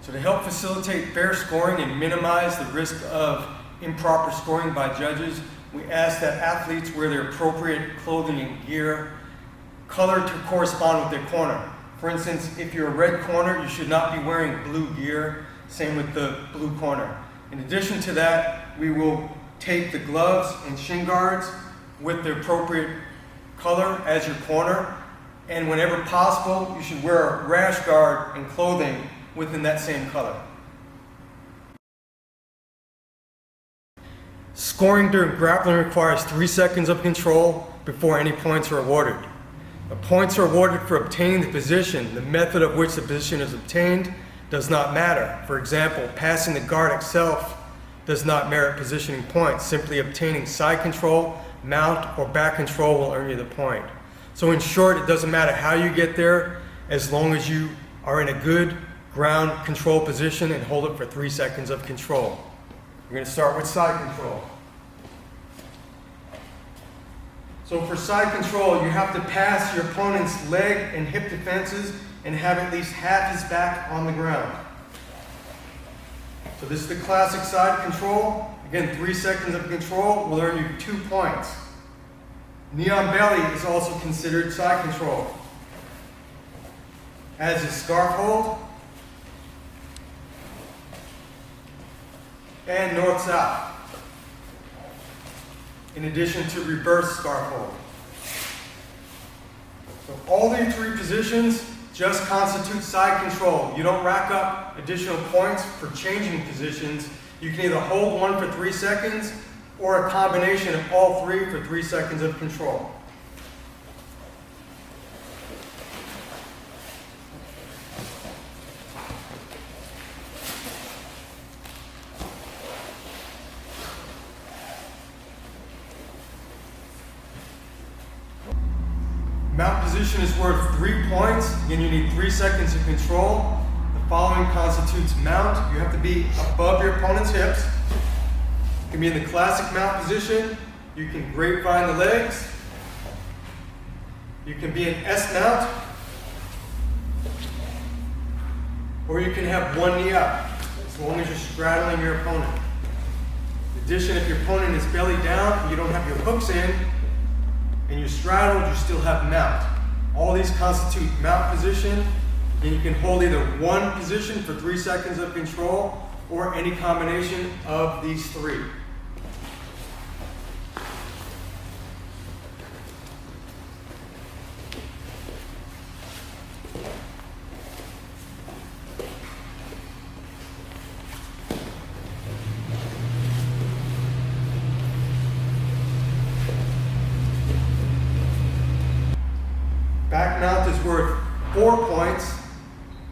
So to help facilitate fair scoring and minimize the risk of improper scoring by judges, we ask that athletes wear their appropriate clothing and gear colored to correspond with their corner. For instance, if you're a red corner, you should not be wearing blue gear. Same with the blue corner. In addition to that, we will tape the gloves and shin guards with the appropriate color as your corner. And whenever possible, you should wear a rash guard and clothing within that same color. Scoring during grappling requires 3 seconds of control before any points are awarded. The points are awarded for obtaining the position. The method of which the position is obtained does not matter. For example, passing the guard itself does not merit positioning points. Simply obtaining side control, mount, or back control will earn you the point. So in short, it doesn't matter how you get there, as long as you are in a good ground control position and hold it for 3 seconds of control. We're going to start with side control. So for side control, you have to pass your opponent's leg and hip defenses and have at least half his back on the ground. So this is the classic side control. Again, 3 seconds of control will earn you 2 points. Knee on belly is also considered side control, as is scarf hold and north-south, in addition to reverse scarf hold. So all these 3 positions just constitute side control. You don't rack up additional points for changing positions. You can either hold one for 3 seconds or a combination of all 3 for 3 seconds of control. Mount position is worth 3 points. Again, you need 3 seconds of control. The following constitutes mount. You have to be above your opponent's hips. You can be in the classic mount position. You can grapevine the legs. You can be in S mount. Or you can have one knee up, as long as you're straddling your opponent. In addition, if your opponent is belly down and you don't have your hooks in, and you're straddled, you still have mount. All these constitute mount position, and you can hold either one position for 3 seconds of control or any combination of these 3. Back mount is worth 4 points,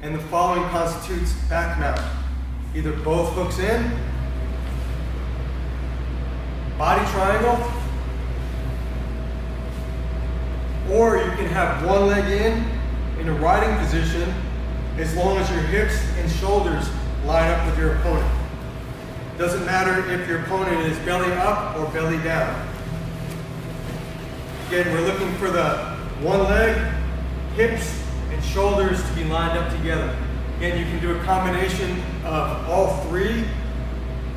and the following constitutes back mount. Either both hooks in, body triangle, or you can have one leg in a riding position, as long as your hips and shoulders line up with your opponent. It doesn't matter if your opponent is belly up or belly down. Again, we're looking for the one leg, hips, and shoulders to be lined up together. Again, you can do a combination of all 3,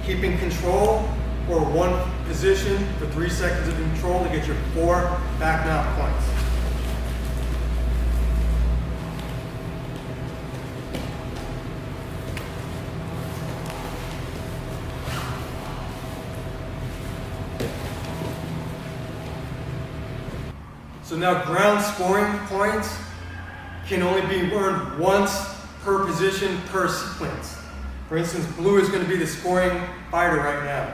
keeping control, or one position for 3 seconds of control to get your 4 back mount points. So now ground scoring points can only be earned once per position per sequence. For instance, blue is going to be the scoring fighter right now.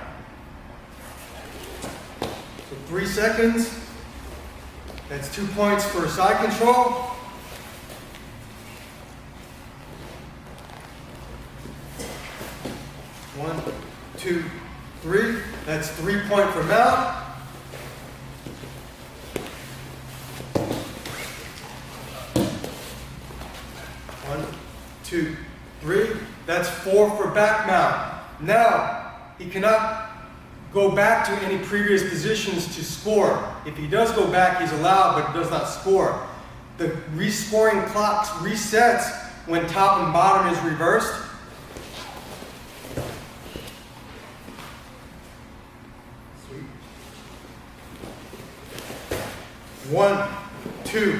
So 3 seconds, that's 2 points for side control. 1, 2, 3, that's 3 points for mount. 1, 2, 3. That's 4 for back mount. Now, he cannot go back to any previous positions to score. If he does go back, he's allowed, but does not score. The rescoring clock resets when top and bottom is reversed. 1, 2,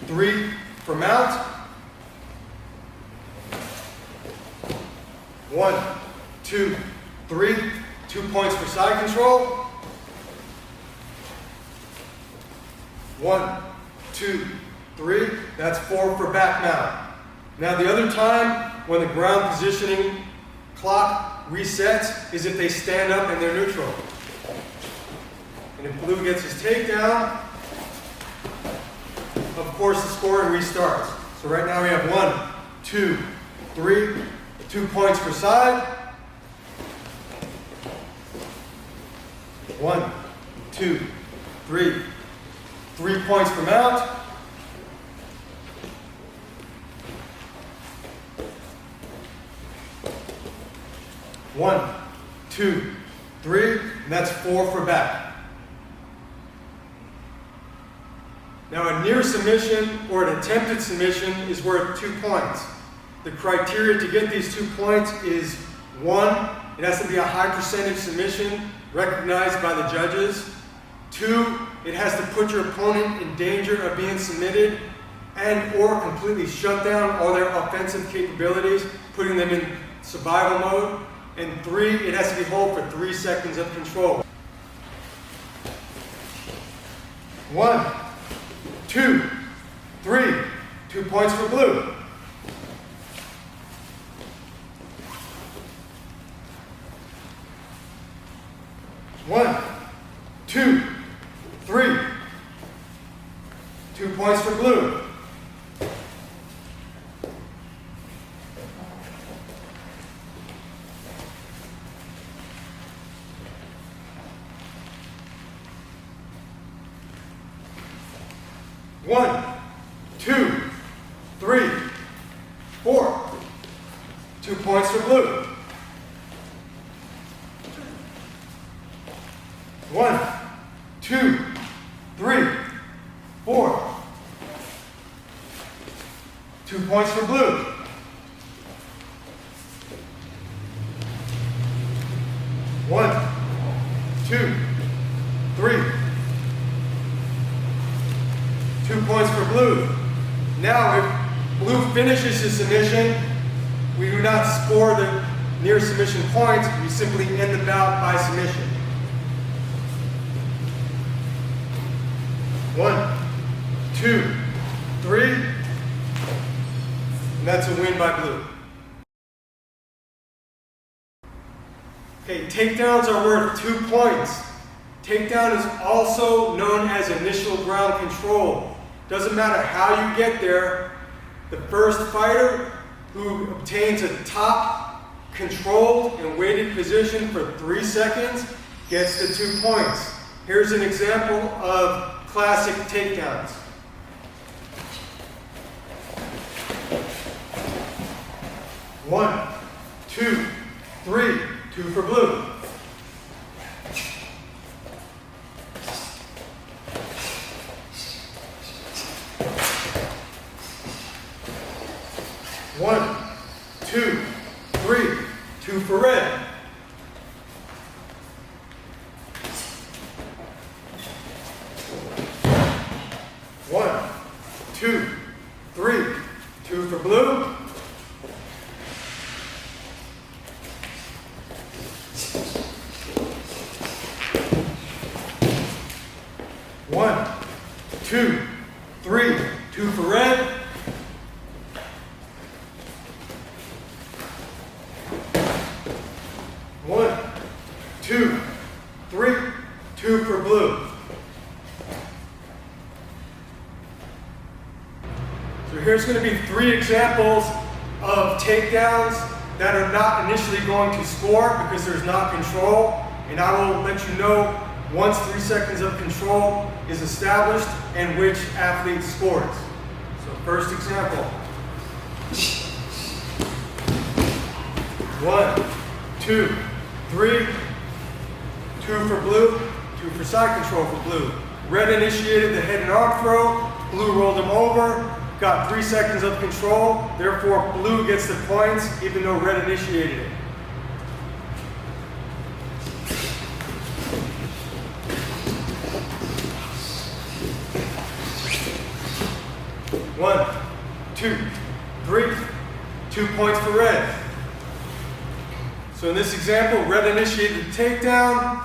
3 for mount. 1, 2, 3. 2 points for side control. 1, 2, 3. That's 4 for back mount. Now the other time when the ground positioning clock resets is if they stand up and they're neutral. And if blue gets his takedown, of course the scoring restarts. So right now we have 1, 2, 3, 2 points per side. 1, 2, 3. 3 points for mount. 1, 2, 3, and that's 4 for back. Now a near submission or an attempted submission is worth 2 points. The criteria to get these 2 points is 1, it has to be a high percentage submission recognized by the judges. 2, it has to put your opponent in danger of being submitted and or completely shut down all their offensive capabilities, putting them in survival mode. And 3, it has to be held for 3 seconds of control. 1, 2, 3. 2 points for blue. 1, 2, 3. 2 points for blue. 1, 2, 3, 4. 2 points for blue. 1, 2, 3, 4. 2 points for blue. 1, 2, 3. 2 points for blue. Now, if blue finishes his submission, we do not score the near submission points. We simply end the bout by submission. 1, 2, 3. And that's a win by blue. Okay, takedowns are worth 2 points. Takedown is also known as initial ground control. Doesn't matter how you get there, the first fighter who obtains a top controlled and weighted position for 3 seconds gets the 2 points. Here's an example of classic takedowns. One, 2, 3, 2 for blue. 1, 2, 3, 2 for red. 1, 2, 3, 2 for blue. 1, 2, 3, 2 for red. 1, 2, 3, 2 for blue. So here's going to be 3 examples of takedowns that are not initially going to score because there's not control. And I will let you know once 3 seconds of control is established and which athlete scores. So first example. 1, 2, 3, 2 for blue, 2 for side control for blue. Red initiated the head and arm throw, blue rolled him over, got 3 seconds of control, therefore blue gets the points even though red initiated it. this example, red initiated the takedown.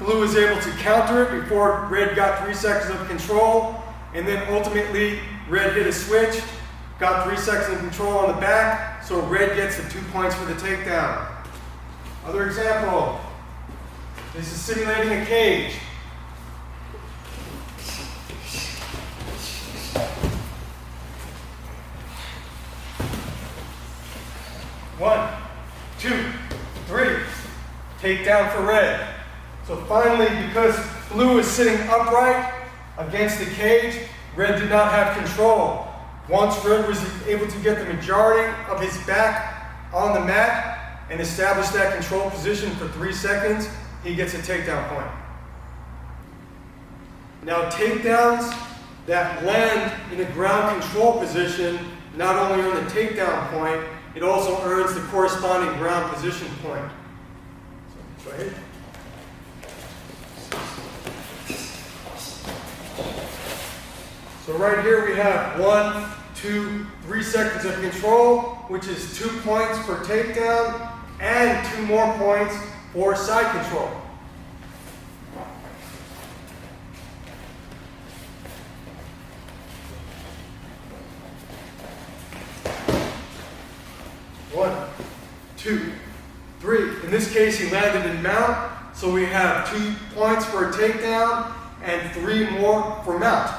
Blue was able to counter it before red got 3 seconds of control. And then ultimately, red hit a switch, got 3 seconds of control on the back, so red gets the 2 points for the takedown. Other example, this is simulating a cage. One, two, three. Takedown for red. So finally, because blue is sitting upright against the cage, red did not have control. Once red was able to get the majority of his back on the mat and establish that control position for 3 seconds, he gets a takedown point. Now takedowns that land in a ground control position not only earn the takedown point, it also earns the corresponding ground position point. So, go ahead. So right here we have 1, 2, 3 seconds of control, which is 2 points for takedown and 2 more points for side control. One, two, three. In this case, he landed in mount, so we have 2 points for a takedown and 3 more for mount.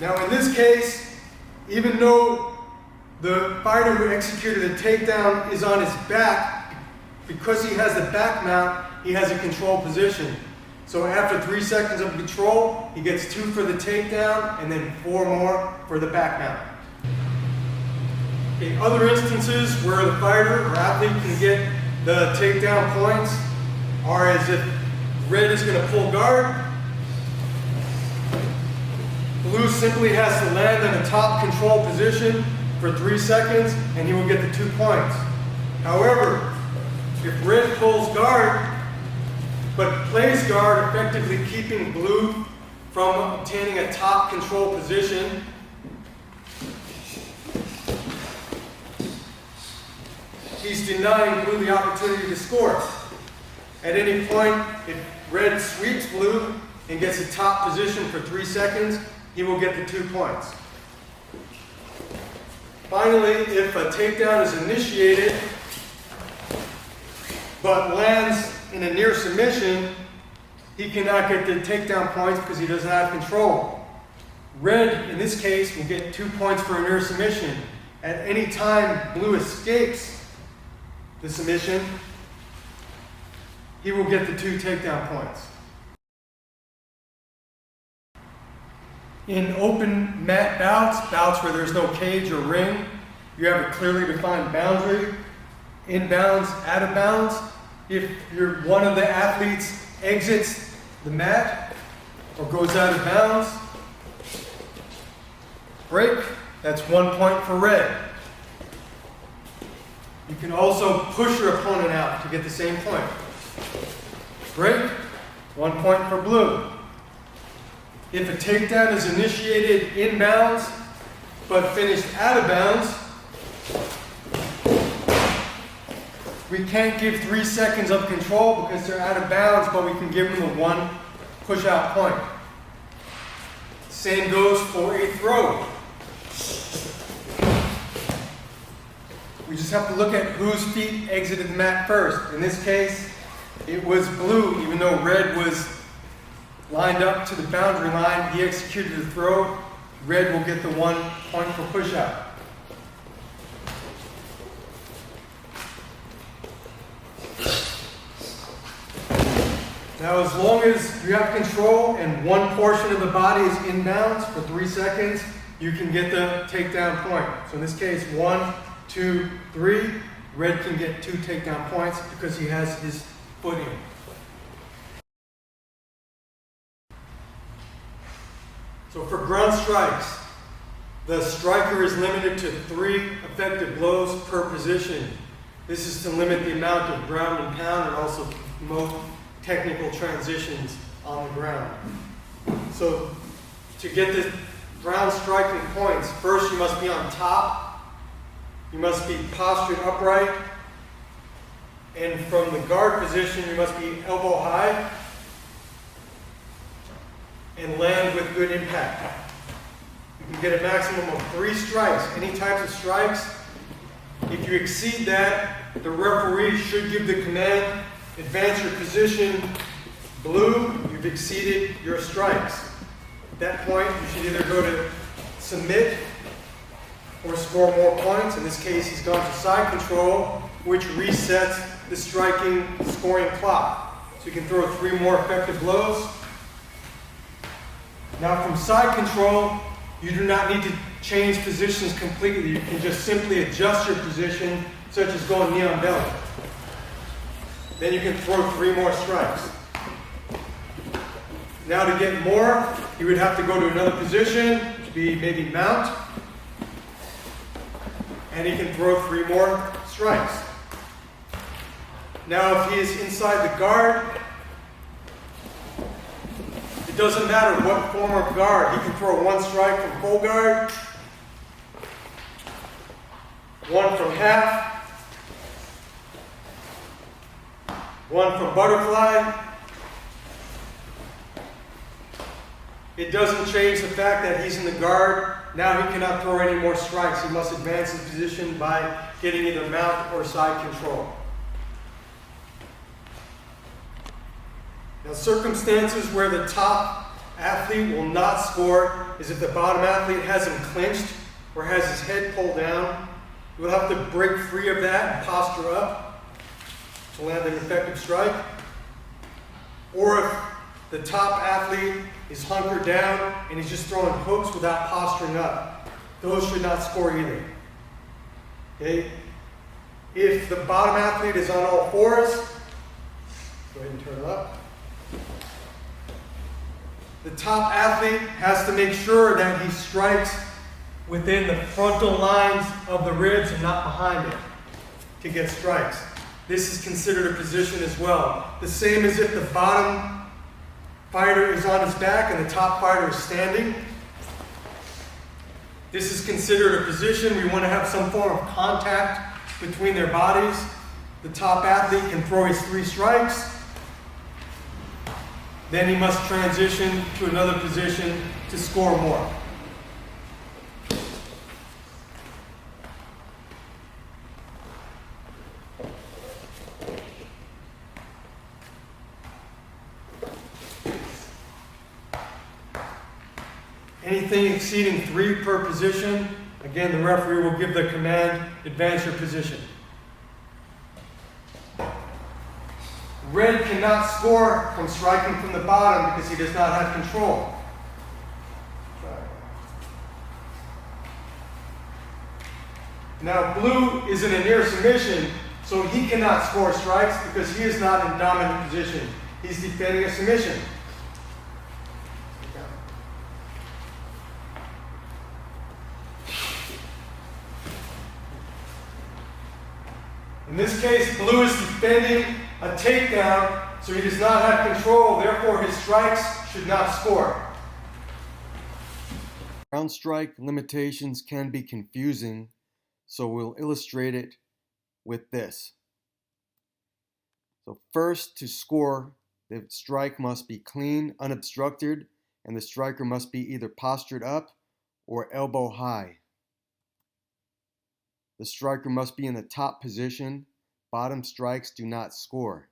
Now in this case, even though the fighter who executed a takedown is on his back, because he has the back mount, he has a control position. So after 3 seconds of control, he gets 2 for the takedown and then 4 more for the back mount. In other instances where the fighter or athlete can get the takedown points are as if red is going to pull guard. Blue simply has to land in a top control position for 3 seconds and he will get the 2 points. However, if red pulls guard, but plays guard, effectively keeping blue from obtaining a top control position, he's denying blue the opportunity to score. At any point, if red sweeps blue and gets a top position for 3 seconds, he will get the 2 points. Finally, if a takedown is initiated but lands in a near submission, he cannot get the takedown points because he doesn't have control. Red, in this case, will get 2 points for a near submission. At any time blue escapes the submission, he will get the 2 takedown points. In open mat bouts where there's no cage or ring, you have a clearly defined boundary, in bounds, out of bounds. If one of the athletes exits the mat or goes out of bounds, break, that's 1 point for red. You can also push your opponent out to get the same point. Break, 1 point for blue. If a takedown is initiated in bounds but finished out of bounds, we can't give 3 seconds of control because they're out of bounds, but we can give them a 1 push-out point. Same goes for a throw. We just have to look at whose feet exited the mat first. In this case, it was blue, even though red was lined up to the boundary line. He executed the throw. Red will get the 1 point for push-out. Now, as long as you have control and one portion of the body is in bounds for 3 seconds, you can get the takedown point. So in this case, 1, 2, 3, red can get 2 takedown points because he has his footing. So for ground strikes, the striker is limited to 3 effective blows per position. This is to limit the amount of ground and pound and also promote technical transitions on the ground. So to get the ground striking points, first you must be on top, you must be postured upright, and from the guard position you must be elbow high and land with good impact. You can get a maximum of 3 strikes, any types of strikes. If you exceed that, the referee should give the command, advance your position, blue, you've exceeded your strikes. At that point, you should either go to submit or score more points. In this case, he's gone to side control, which resets the striking scoring clock. So you can throw 3 more effective blows. Now from side control, you do not need to change positions completely. You can just simply adjust your position, such as going knee on belly. Then you can throw 3 more strikes. Now to get more, you would have to go to another position, which would be maybe mount. And he can throw 3 more strikes. Now if he is inside the guard, it doesn't matter what form of guard. He can throw 1 strike from full guard, 1 from half, 1 from butterfly. It doesn't change the fact that he's in the guard. Now he cannot throw any more strikes. He must advance his position by getting either mount or side control. Now, circumstances where the top athlete will not score is if the bottom athlete has him clinched or has his head pulled down. You will have to break free of that and posture up to land an effective strike. Or if the top athlete is hunkered down and he's just throwing hooks without posturing up, those should not score either. Okay? If the bottom athlete is on all fours, go ahead and turn it up. The top athlete has to make sure that he strikes within the frontal lines of the ribs and not behind it to get strikes. This is considered a position as well. The same as if the bottom fighter is on his back and the top fighter is standing. This is considered a position. We want to have some form of contact between their bodies. The top athlete can throw his 3 strikes. Then he must transition to another position to score more. Anything exceeding 3 per position, again, the referee will give the command, advance your position. Red cannot score from striking from the bottom because he does not have control. Now blue is in a near submission, so he cannot score strikes because he is not in dominant position. He's defending a submission. In this case, blue is defending a takedown, so he does not have control, therefore his strikes should not score. Ground strike limitations can be confusing, so we'll illustrate it with this. So first, to score, the strike must be clean, unobstructed, and the striker must be either postured up or elbow high. The striker must be in the top position. Bottom strikes do not score.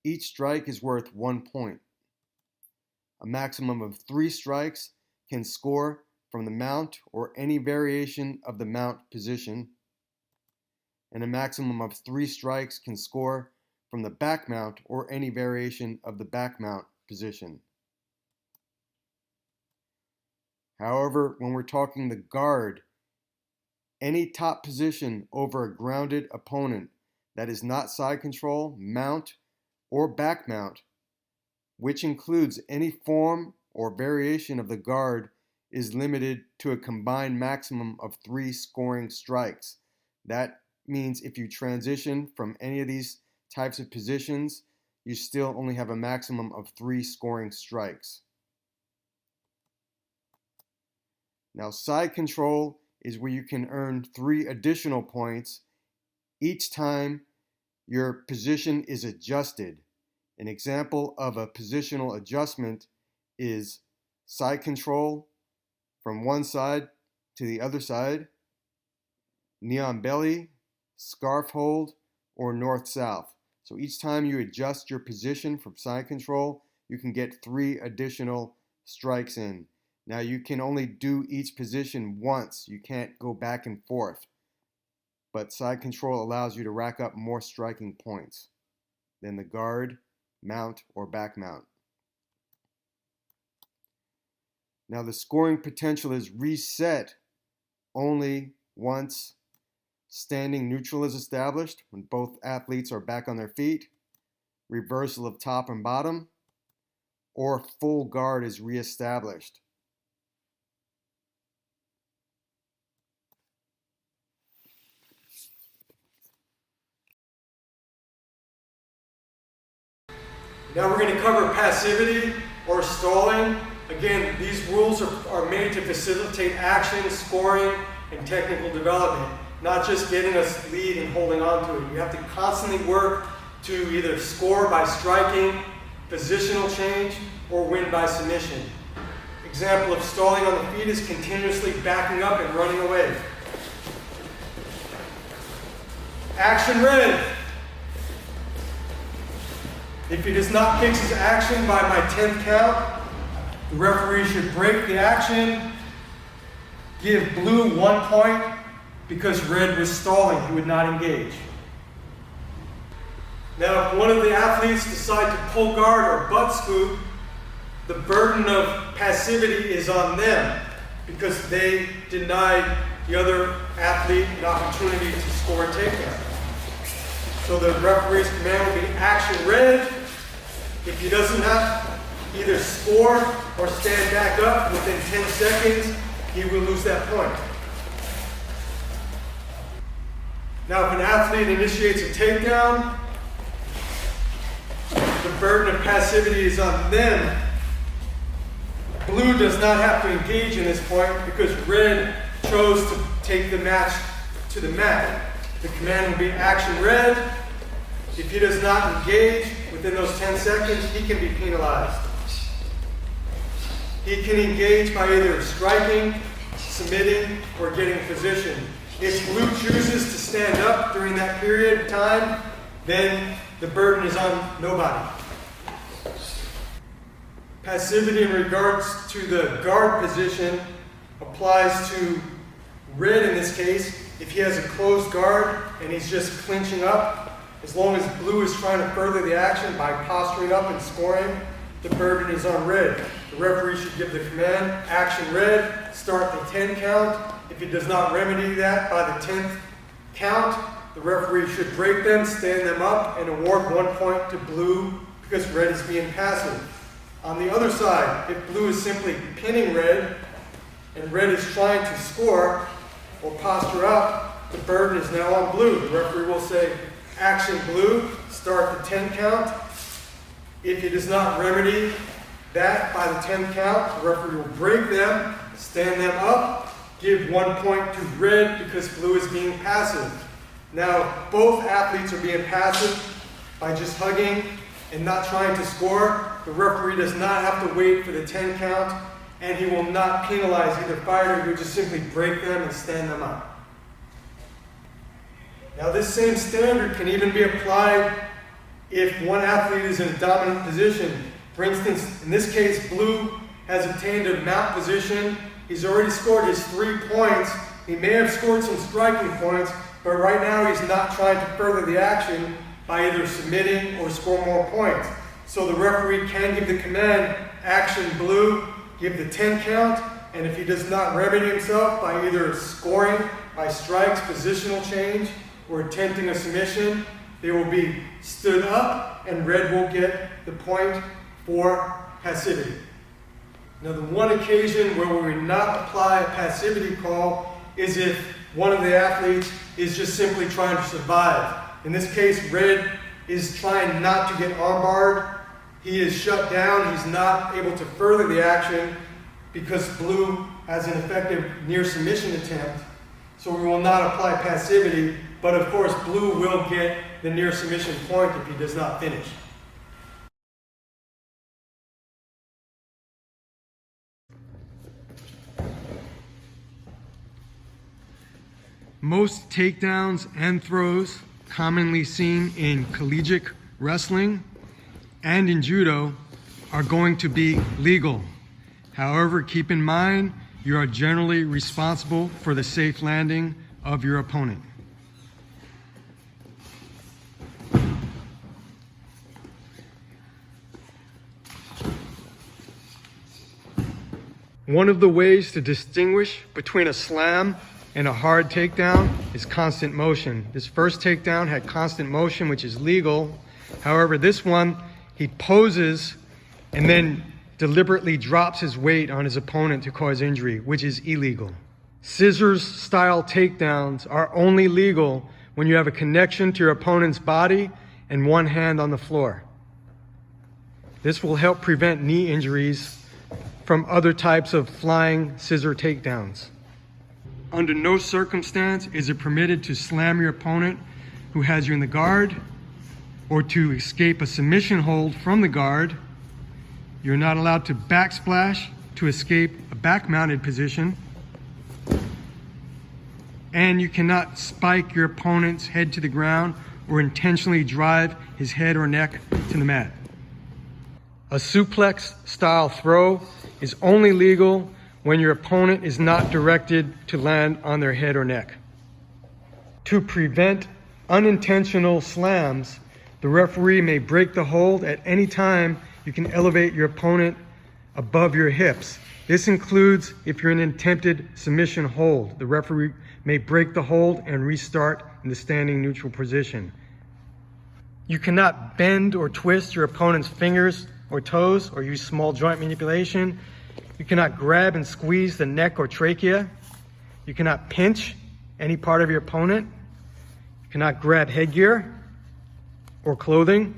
Each strike is worth 1 point. A maximum of 3 strikes can score from the mount or any variation of the mount position, and a maximum of 3 strikes can score from the back mount or any variation of the back mount position. However, when we're talking the guard, any top position over a grounded opponent that is not side control, mount, or back mount, which includes any form or variation of the guard, is limited to a combined maximum of 3 scoring strikes. That means if you transition from any of these types of positions, you still only have a maximum of 3 scoring strikes. Now, side control is where you can earn 3 additional points each time your position is adjusted. An example of a positional adjustment is side control from one side to the other side, knee on belly, scarf hold, or north-south. So each time you adjust your position from side control, you can get 3 additional strikes in. Now you can only do each position once. You can't go back and forth. But side control allows you to rack up more striking points than the guard, mount, or back mount. Now the scoring potential is reset only once standing neutral is established, when both athletes are back on their feet, reversal of top and bottom, or full guard is reestablished. Now we're going to cover passivity or stalling. Again, these rules are made to facilitate action, scoring, and technical development, not just getting us lead and holding on to it. You have to constantly work to either score by striking, positional change, or win by submission. Example of stalling on the feet is continuously backing up and running away. Action red. If he does not fix his action by my 10th count, the referee should break the action, give blue 1 point because red was stalling, he would not engage. Now, if one of the athletes decide to pull guard or butt scoop, the burden of passivity is on them because they denied the other athlete an opportunity to score a takedown. So the referee's command will be action red. If he doesn't have either score or stand back up within 10 seconds, he will lose that point. Now, if an athlete initiates a takedown, the burden of passivity is on them. Blue does not have to engage in this point because red chose to take the match to the mat. The command will be action red. If he does not engage within those 10 seconds, he can be penalized. He can engage by either striking, submitting, or getting position. If blue chooses to stand up during that period of time, then the burden is on nobody. Passivity in regards to the guard position applies to red in this case. If he has a closed guard and he's just clinching up, as long as blue is trying to further the action by posturing up and scoring, the burden is on red. The referee should give the command, action red, start the 10 count. If he does not remedy that by the 10th count, the referee should break them, stand them up, and award 1 point to blue because red is being passive. On the other side, if blue is simply pinning red and red is trying to score or posture up, the burden is now on blue. The referee will say, action blue, start the 10 count. If he does not remedy that by the 10 count, the referee will break them, stand them up, give 1 point to red because blue is being passive. Now, both athletes are being passive by just hugging and not trying to score. The referee does not have to wait for the 10 count, and he will not penalize either fighter. He will just simply break them and stand them up. Now, this same standard can even be applied if one athlete is in a dominant position. For instance, in this case, blue has obtained a mount position. He's already scored his 3 points. He may have scored some striking points, but right now he's not trying to further the action by either submitting or score more points. So the referee can give the command, action blue, give the 10 count, and if he does not remedy himself by either scoring by strikes, positional change, or attempting a submission, they will be stood up and red will get the point for passivity. Now, the one occasion where we would not apply a passivity call is if one of the athletes is just simply trying to survive. In this case, red is trying not to get armbarred. He is shut down. He's not able to further the action because blue has an effective near submission attempt. So we will not apply passivity, but of course blue will get the near submission point if he does not finish. Most takedowns and throws commonly seen in collegiate wrestling and in judo are going to be legal. However, keep in mind, you are generally responsible for the safe landing of your opponent. One of the ways to distinguish between a slam and a hard takedown is constant motion. This first takedown had constant motion, which is legal. However, this one, he poses and then deliberately drops his weight on his opponent to cause injury, which is illegal. Scissors style takedowns are only legal when you have a connection to your opponent's body and one hand on the floor. This will help prevent knee injuries from other types of flying scissor takedowns. Under no circumstance is it permitted to slam your opponent who has you in the guard or to escape a submission hold from the guard. You're not allowed to backsplash to escape a back-mounted position. And you cannot spike your opponent's head to the ground or intentionally drive his head or neck to the mat. A suplex-style throw is only legal when your opponent is not directed to land on their head or neck. To prevent unintentional slams, the referee may break the hold at any time. You can elevate your opponent above your hips. This includes if you're in an attempted submission hold. The referee may break the hold and restart in the standing neutral position. You cannot bend or twist your opponent's fingers or toes or use small joint manipulation. You cannot grab and squeeze the neck or trachea. You cannot pinch any part of your opponent. You cannot grab headgear or clothing.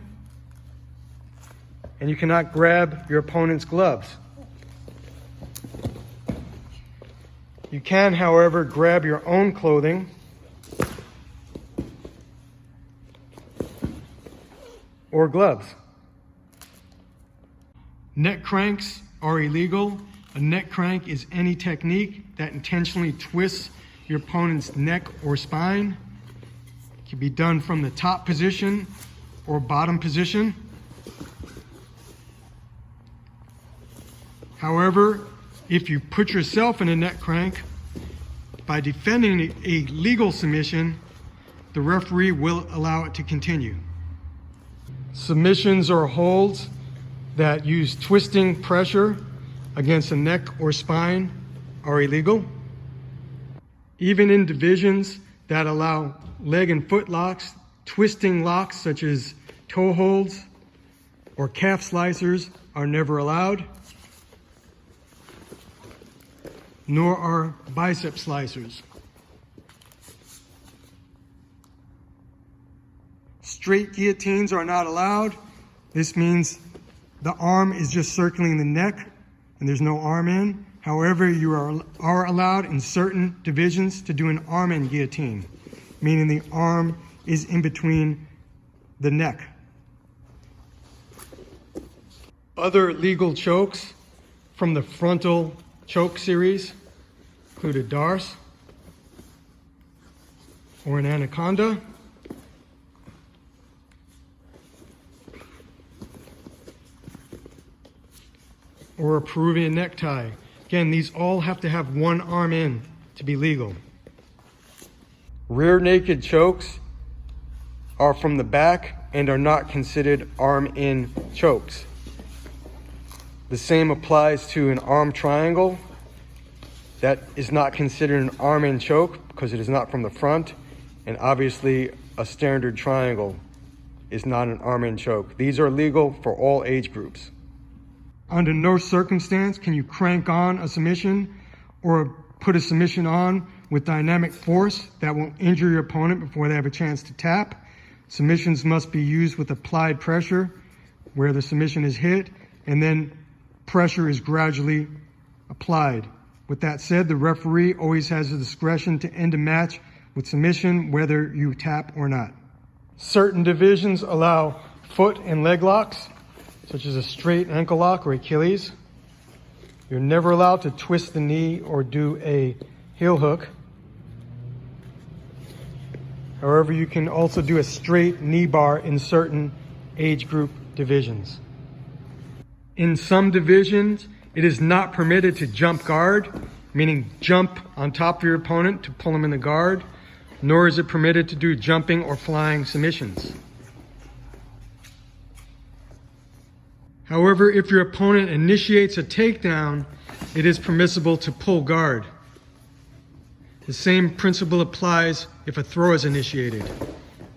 And you cannot grab your opponent's gloves. You can, however, grab your own clothing or gloves. Neck cranks are illegal. A neck crank is any technique that intentionally twists your opponent's neck or spine. It can be done from the top position or bottom position. However, if you put yourself in a neck crank, by defending a legal submission, the referee will allow it to continue. Submissions or holds that use twisting pressure against the neck or spine are illegal. Even in divisions that allow leg and foot locks, twisting locks such as toe holds or calf slicers are never allowed, nor are bicep slicers. Straight guillotines are not allowed. This means the arm is just circling the neck and there's no arm in. However, you are allowed in certain divisions to do an arm in guillotine, meaning the arm is in between the neck. Other legal chokes from the frontal choke series include a darce or an anaconda, or a Peruvian necktie. Again, these all have to have one arm in to be legal. Rear naked chokes are from the back and are not considered arm in chokes. The same applies to an arm triangle. That is not considered an arm in choke because it is not from the front, and obviously a standard triangle is not an arm in choke. These are legal for all age groups. Under no circumstance can you crank on a submission or put a submission on with dynamic force that will injure your opponent before they have a chance to tap. Submissions must be used with applied pressure where the submission is hit, and then pressure is gradually applied. With that said, the referee always has the discretion to end a match with submission whether you tap or not. Certain divisions allow foot and leg locks, such as a straight ankle lock or Achilles. You're never allowed to twist the knee or do a heel hook. However, you can also do a straight knee bar in certain age group divisions. In some divisions, it is not permitted to jump guard, meaning jump on top of your opponent to pull him in the guard, nor is it permitted to do jumping or flying submissions. However, if your opponent initiates a takedown, it is permissible to pull guard. The same principle applies if a throw is initiated.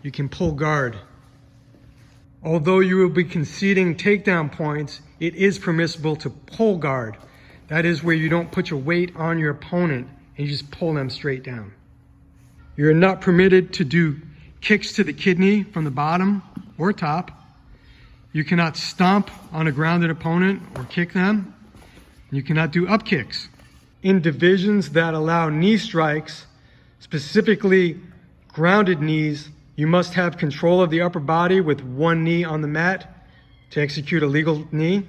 You can pull guard. Although you will be conceding takedown points, it is permissible to pull guard. That is where you don't put your weight on your opponent and you just pull them straight down. You're not permitted to do kicks to the kidney from the bottom or top. You cannot stomp on a grounded opponent or kick them. You cannot do up kicks. In divisions that allow knee strikes, specifically grounded knees, you must have control of the upper body with one knee on the mat to execute a legal knee.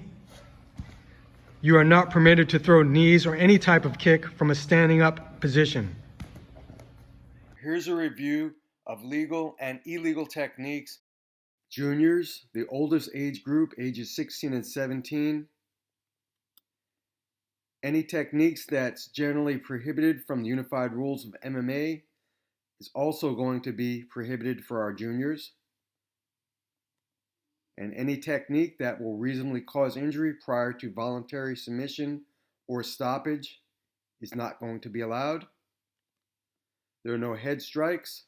You are not permitted to throw knees or any type of kick from a standing up position. Here's a review of legal and illegal techniques. Juniors, the oldest age group, ages 16 and 17. Any techniques that's generally prohibited from the unified rules of MMA is also going to be prohibited for our juniors. And any technique that will reasonably cause injury prior to voluntary submission or stoppage is not going to be allowed. There are no head strikes.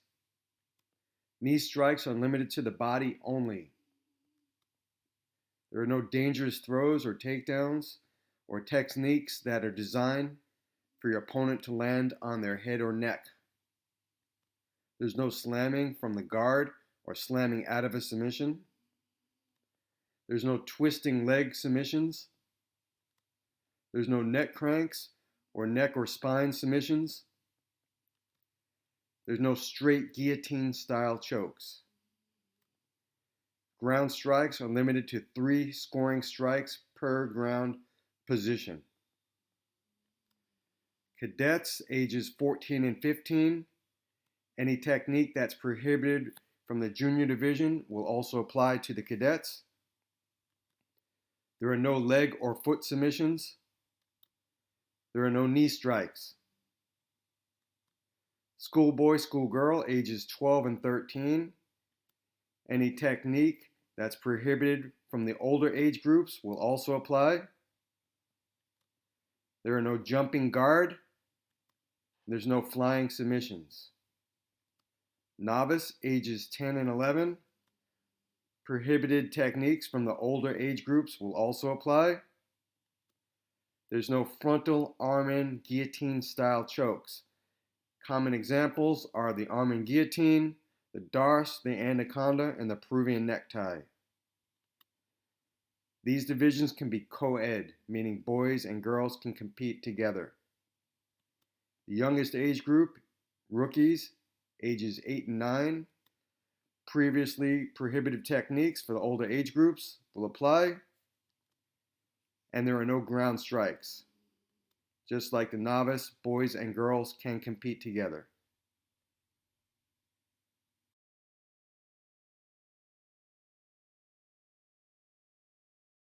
Knee strikes are limited to the body only. There are no dangerous throws or takedowns or techniques that are designed for your opponent to land on their head or neck. There's no slamming from the guard or slamming out of a submission. There's no twisting leg submissions. There's no neck cranks or neck or spine submissions. There's no straight guillotine style chokes. Ground strikes are limited to 3 scoring strikes per ground position. Cadets ages 14 and 15. Any technique that's prohibited from the junior division will also apply to the cadets. There are no leg or foot submissions. There are no knee strikes. Schoolboy, schoolgirl, ages 12 and 13. Any technique that's prohibited from the older age groups will also apply. There are no jumping guard. There's no flying submissions. Novice, ages 10 and 11. Prohibited techniques from the older age groups will also apply. There's no frontal arm-in guillotine style chokes. Common examples are the arm-in guillotine, the darce, the anaconda, and the Peruvian necktie. These divisions can be co-ed, meaning boys and girls can compete together. The youngest age group, rookies, ages 8 and 9. Previously prohibited techniques for the older age groups will apply. And there are no ground strikes. Just like the novice, boys and girls can compete together.